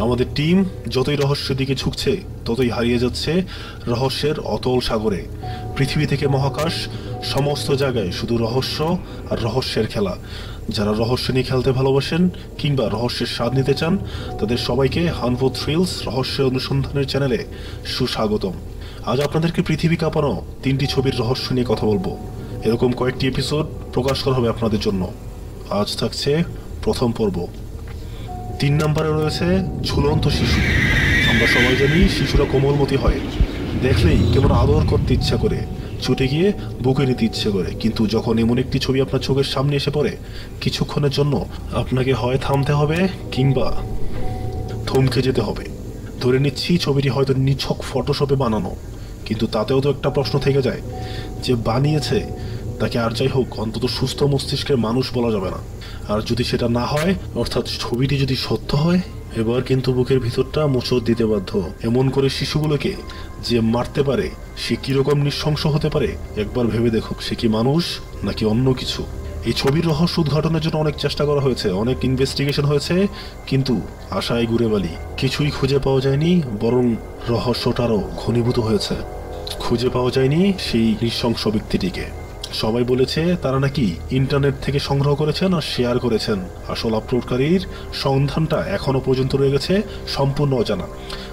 আমাদের টিম যতই রহস্যের দিকে ঝুঁকছে ততই হারিয়ে যাচ্ছে রহস্যের অতল সাগরে। পৃথিবী থেকে মহাকাশ, সমস্ত জায়গায় শুধু রহস্য আর রহস্যের খেলা। যারা রহস্য নিয়ে খেলতে ভালোবাসেন কিংবা রহস্যের স্বাদ নিতে চান, তাদের সবাইকে হানভো থ্রিলস রহস্যের অনুসন্ধানের চ্যানেলে সুস্বাগতম। আজ আপনাদেরকে পৃথিবী কাঁপানো 3টি ছবির রহস্য নিয়ে কথা বলবো। এরকম কয়েকটি এপিসোড প্রকাশ করা হবে আপনাদের জন্য। আজ থাকছে প্রথম পর্ব। 3 নম্বরে রয়েছে ঝুলন্ত শিশু। আমরা সবাই জানি শিশুরা কোমলমতি হয়, দেখলেই কেমন আদর করতে ইচ্ছা করে, ছুটে গিয়ে বুকে নিতে ইচ্ছে করে। কিন্তু যখন এমন একটি ছবি আপনার চোখের সামনে এসে পড়ে, কিছুক্ষণের জন্য আপনাকে হয় থামতে হবে কিংবা থমকে যেতে হবে। ধরে নিচ্ছি ছবিটি হয়তো নিছক ফটোশপে বানানো, কিন্তু তাতেও তো একটা প্রশ্ন থেকে যায়, যে বানিয়েছে তাকে আর যাই হোক অন্তত সুস্থ মস্তিষ্কের মানুষ বলা যাবে না। আর যদি সেটা না হয়, অর্থাৎ ছবিটি যদি সত্য হয়, এবার কিন্তু বুকের ভিতরটা মোচড় দিতে বাধ্য। এমন করে শিশুগুলোকে যে মারতে পারে, সে কিরকম নৃশংস হতে পারে একবার ভেবে দেখুক। সে কি মানুষ নাকি অন্য কিছু? এই ছবির রহস্য উদ্ঘাটনের জন্য অনেক চেষ্টা করা হয়েছে, অনেক ইনভেস্টিগেশন হয়েছে, কিন্তু আশায় ঘুরে বালি। কিছুই খুঁজে পাওয়া যায়নি, বরং রহস্যটারও ঘনীভূত হয়েছে। খুঁজে পাওয়া যায়নি সেই নৃশংস ব্যক্তিটিকে। সবাই বলেছে তারা নাকি ইন্টারনেট থেকে সংগ্রহ করেছেন আর শেয়ার করেছেন। আসল আপলোডকারীর সন্ধানটা এখনো পর্যন্ত রয়ে গেছে সম্পূর্ণ অজানা।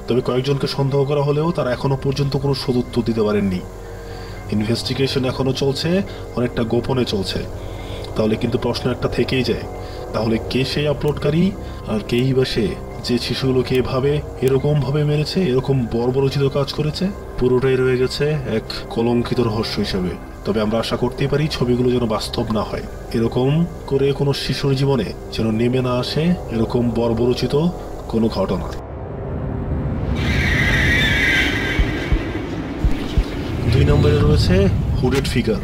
তবে কয়েকজনকে সন্দেহ করা হলেও তারা এখনো পর্যন্ত কোনো সদুত্তর দিতে পারেননি। ইনভেস্টিগেশন এখনো চলছে, অনেকটা গোপনে চলছে। তাহলে কিন্তু প্রশ্ন একটা থেকেই যায়, তাহলে কে সেই আপলোডকারী আর কেই বা সে যে শিশুগুলোকে এরকম ভাবে মেরেছে, এরকম বর্বরচিত কাজ করেছে? পুরোটাই রয়ে গেছে এক কলঙ্কিত রহস্য হিসাবে। তবে আমরা আশা করতেই পারি ছবিগুলো যেন বাস্তব না হয়, এরকম করে কোনো শিশুর জীবনে যেন নেমে না আসে এরকম বর্বরচিত কোনো ঘটনা। 2 নম্বরে রয়েছে হুডেড ফিগার।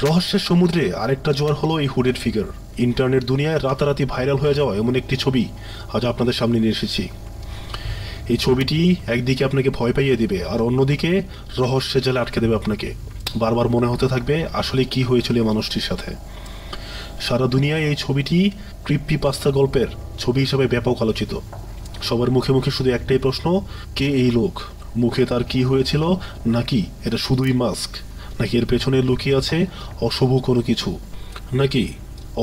রহস্যের সমুদ্রে আরেকটা জোয়ার হলো এই হুডেড ফিগার। ইন্টারনেট দুনিয়ায় রাতারাতি ভাইরাল হয়ে যাওয়া এমন একটি ছবি আজ আপনাদের সামনে নিয়ে এসেছি। এই ছবিটি একদিকে আপনাকে ভয় পাইয়ে দিবে, আর অন্যদিকে রহস্যের জালে আটকে দেবে আপনাকে। বারবার মনে হতে থাকবে আসলে কি হয়েছিল এই মানুষটির সাথে। সারা দুনিয়ায় এই ছবিটি ক্রিপ্পিপাস্তা গল্পের ছবি হিসেবে ব্যাপক আলোচিত। সবার মুখে মুখে শুধু একটাই প্রশ্ন, কে এই লোক? মুখে তার কি হয়েছিল? নাকি এটা শুধুই মাস্ক? নাকি এর পেছনে লুকিয়ে আছে অশুভ কোনো কিছু? নাকি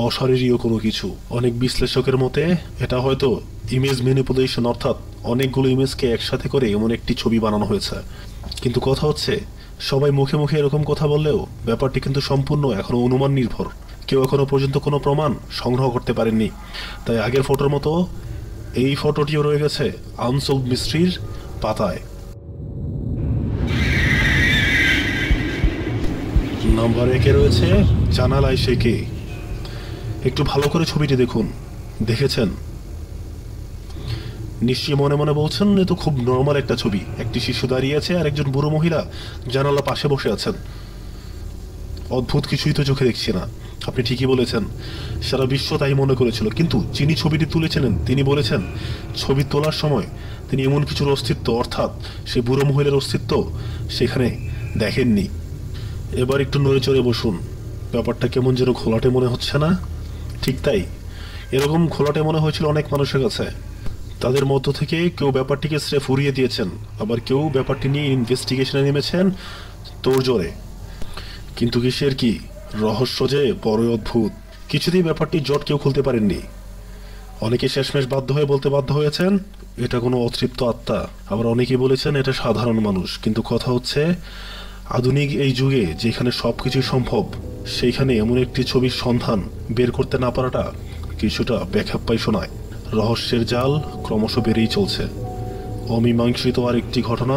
অশারীরীয় কোনো কিছু? অনেক বিশ্লেষকের মতে এটা হয়তো ইমেজ ম্যানিপুলেশন, অর্থাৎ অনেকগুলো ইমেজকে একসাথে করে এমন একটি ছবি বানানো হয়েছে। কিন্তু কথা হচ্ছে, সবাই মুখে মুখে এরকম কথা বললেও ব্যাপারটি কিন্তু সম্পূর্ণ এখনো অনুমান নির্ভর। কেউ এখনো পর্যন্ত কোনো প্রমাণ সংগ্রহ করতে পারেননি। তাই আগের ফটোর মতো এই ফটোটিও রয়ে গেছে আনসলভড মিস্ট্রির পাতায়। নাম্বার 1-এ রয়েছে জানালায় সে কে। একটু ভালো করে ছবিটি দেখুন। দেখেছেন? নিশ্চয়ই মনে মনে বলছেন এ তো খুব নর্মাল একটা ছবি, একটি শিশু দাঁড়িয়ে আছে আর একজন বুড়ো মহিলা জানালা পাশে বসে আছেন। অদ্ভুত কিছুই তো চোখে দেখছি না। আপনি ঠিকই বলেছেন, সারা বিশ্ব তাই মনে করেছিল। কিন্তু যিনি ছবিটি তুলেছিলেন তিনি বলেছেন ছবি তোলার সময় তিনি এমন কিছুর অস্তিত্ব, অর্থাৎ সে বুড়ো মহিলার অস্তিত্ব সেখানে দেখেননি। এবার একটু নড়ে চড়ে বসুন। ব্যাপারটা কেমন যেন ঘোলাটে মনে হচ্ছে না? ঠিক তাই, এরকম ঘোলাটে মনে হয়েছিল অনেক মানুষের কাছে। তাদের মধ্য থেকে কেউ ব্যাপারটিকে স্রেফ উড়িয়ে দিয়েছেন, আবার কেউ ব্যাপারটি নিয়ে ইনভেস্টিগেশনে নেমেছেন তোড়জোড়ে। কিন্তু কিসের কি রহস্য যে বড়ই অদ্ভুত। কিছুতেই ব্যাপারটি জট কেউ খুলতে পারেননি। অনেকে শেষমেশ বাধ্য হয়েছেন এটা কোনো অতৃপ্ত আত্মা, আবার অনেকেই বলেছেন এটা সাধারণ মানুষ। কিন্তু কথা হচ্ছে, আধুনিক এই যুগে যেখানে সবকিছুই সম্ভব, সেইখানে এমন একটি ছবির সন্ধান বের করতে না পারাটা কিছুটা বেখাপ্পাই শোনায়। রহস্যের জাল ক্রমশ বেড়েই চলছে। অমীমাংসিত আরেকটি ঘটনা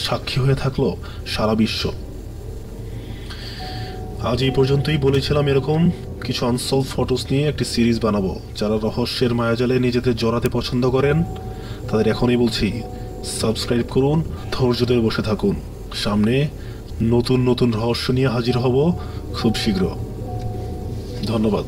সাক্ষী হয়ে থাকলো সারা বিশ্ব। আজ এই পর্যন্তই। বলেছিলাম এরকম কিছু আনসলভ ফটোস নিয়ে একটি সিরিজ বানাবো। যারা রহস্যের মায়াজালে নিজেদের জড়াতে পছন্দ করেন তাদের এখনই বলছি, সাবস্ক্রাইব করুন, ধৈর্য ধরে বসে থাকুন। সামনে নতুন নতুন রহস্য নিয়ে হাজির হব খুব শীঘ্র। ধন্যবাদ।